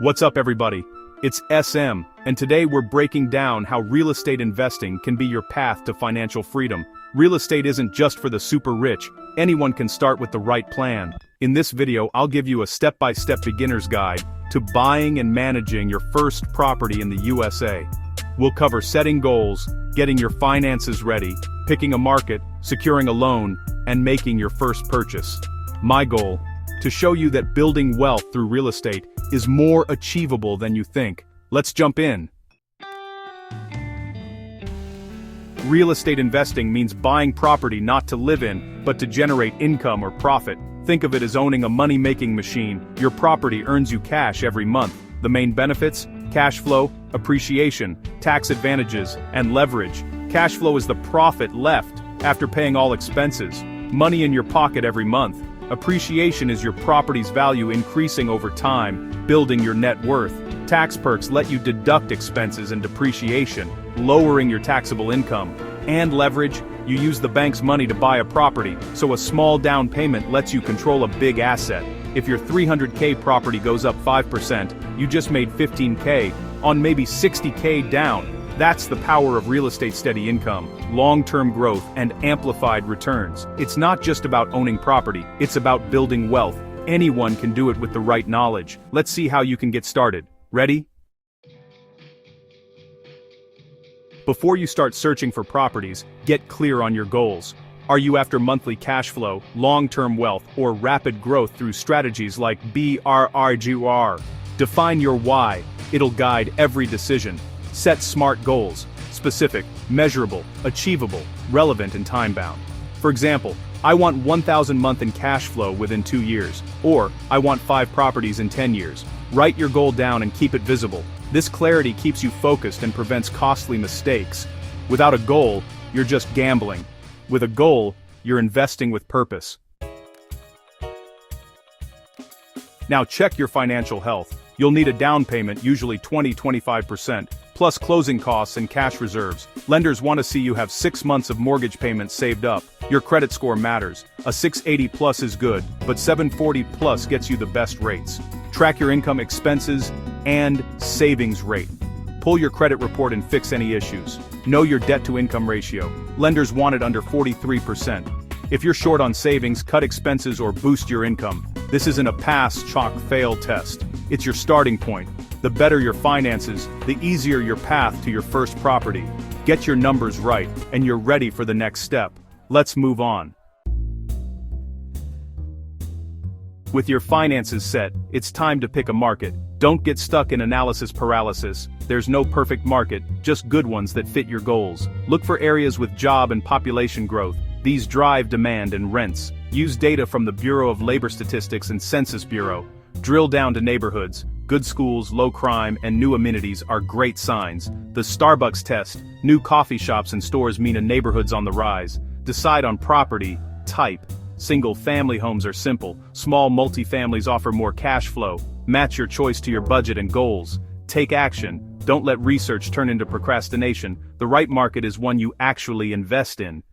What's up, everybody? It's SM, and today we're breaking down how real estate investing can be your path to financial freedom. Real estate isn't just for the super rich, anyone can start with the right plan. In this video, I'll give you a step-by-step beginner's guide to buying and managing your first property in the USA. We'll cover setting goals, getting your finances ready, picking a market, securing a loan, and making your first purchase. My goal: to show you that building wealth through real estate is more achievable than you think. Let's jump in. Real estate investing means buying property not to live in, but to generate income or profit. Think of it as owning a money-making machine. Your property earns you cash every month. The main benefits: cash flow, appreciation, tax advantages, and leverage. Cash flow is the profit left after paying all expenses. Money in your pocket every month. Appreciation is your property's value increasing over time, building your net worth. Tax perks let you deduct expenses and depreciation, lowering your taxable income. And leverage: you use the bank's money to buy a property, so a small down payment lets you control a big asset. If your $300K property goes up 5%, you just made $15K on maybe $60K down. That's the power of real estate: steady income, long-term growth, and amplified returns. It's not just about owning property, it's about building wealth. Anyone can do it with the right knowledge. Let's see how you can get started. Ready? Before you start searching for properties, get clear on your goals. Are you after monthly cash flow, long-term wealth, or rapid growth through strategies like BRRGR? Define your why. It'll guide every decision. Set smart goals: specific, measurable, achievable, relevant, and time-bound. For example, I want 1,000 a month in cash flow within 2 years, or I want 5 properties in 10 years. Write your goal down and keep it visible. This clarity keeps you focused and prevents costly mistakes. Without a goal, you're just gambling. With a goal, you're investing with purpose. Now check your financial health. You'll need a down payment, usually 20–25%, plus closing costs and cash reserves. Lenders want to see you have 6 months of mortgage payments saved up. Your credit score matters. A 680 plus is good, but 740 plus gets you the best rates. Track your income, expenses, and savings rate. Pull your credit report and fix any issues. Know your debt-to-income ratio. Lenders want it under 43%. If you're short on savings, cut expenses or boost your income. This isn't a pass, chalk, fail test. It's your starting point. The better your finances, the easier your path to your first property. Get your numbers right, and you're ready for the next step. Let's move on. With your finances set, it's time to pick a market. Don't get stuck in analysis paralysis. There's no perfect market, just good ones that fit your goals. Look for areas with job and population growth. These drive demand and rents. Use data from the Bureau of Labor Statistics and Census Bureau. Drill down to neighborhoods. Good schools, low crime, and new amenities are great signs. The Starbucks test: new coffee shops and stores mean a neighborhood's on the rise. Decide on property type. Single-family homes are simple. Small multifamilies offer more cash flow. Match your choice to your budget and goals. Take action. Don't let research turn into procrastination. The right market is one you actually invest in.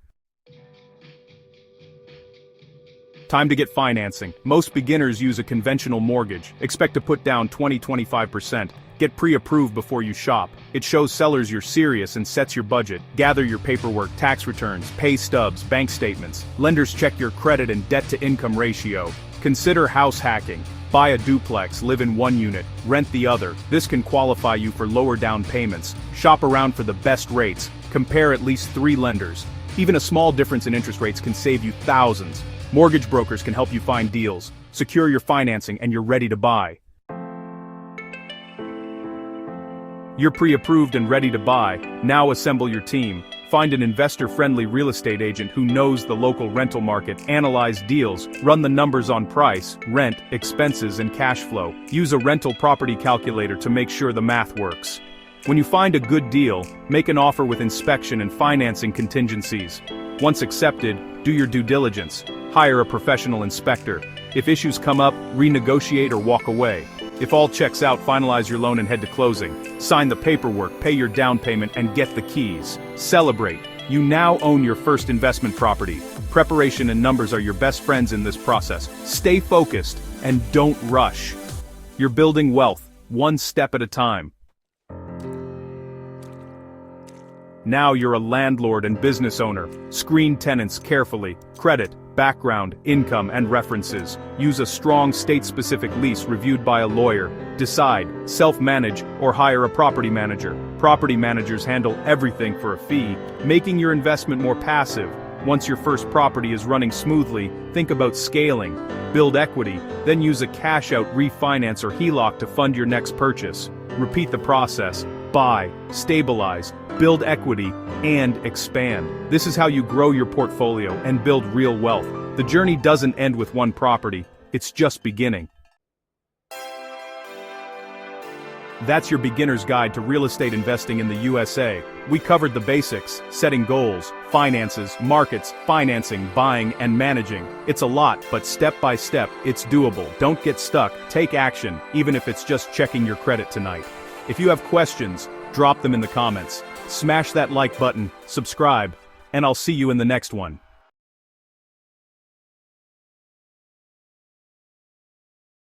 Time to get financing. Most beginners use a conventional mortgage. Expect to put down 20–25%. Get pre-approved before you shop. It shows sellers you're serious and sets your budget. Gather your paperwork, tax returns, pay stubs, bank statements. Lenders check your credit and debt-to-income ratio. Consider house hacking. Buy a duplex, live in one unit, rent the other. This can qualify you for lower down payments. Shop around for the best rates. Compare at least 3 lenders. Even a small difference in interest rates can save you thousands. Mortgage brokers can help you find deals. Secure your financing and you're ready to buy. You're pre-approved and ready to buy. Now assemble your team. Find an investor-friendly real estate agent who knows the local rental market, analyze deals, run the numbers on price, rent, expenses, and cash flow. Use a rental property calculator to make sure the math works. When you find a good deal, make an offer with inspection and financing contingencies. Once accepted, do your due diligence. Hire a professional inspector. If issues come up, renegotiate or walk away. If all checks out, finalize your loan and head to closing. Sign the paperwork, pay your down payment, and get the keys. Celebrate. You now own your first investment property. Preparation and numbers are your best friends in this process. Stay focused and don't rush. You're building wealth, one step at a time. Now you're a landlord and business owner. Screen tenants carefully. Credit, background, income, and references. Use a strong state-specific lease reviewed by a lawyer. Decide, self-manage, or hire a property manager. Property managers handle everything for a fee, making your investment more passive. Once your first property is running smoothly, think about scaling. Build equity, then use a cash-out refinance or HELOC to fund your next purchase. Repeat the process. Buy, stabilize, build equity, and expand. This is how you grow your portfolio and build real wealth. The journey doesn't end with one property, it's just beginning. That's your beginner's guide to real estate investing in the USA. We covered the basics, setting goals, finances, markets, financing, buying, and managing. It's a lot, but step by step, it's doable. Don't get stuck, take action, even if it's just checking your credit tonight. If you have questions, drop them in the comments. Smash that like button, subscribe, and I'll see you in the next one.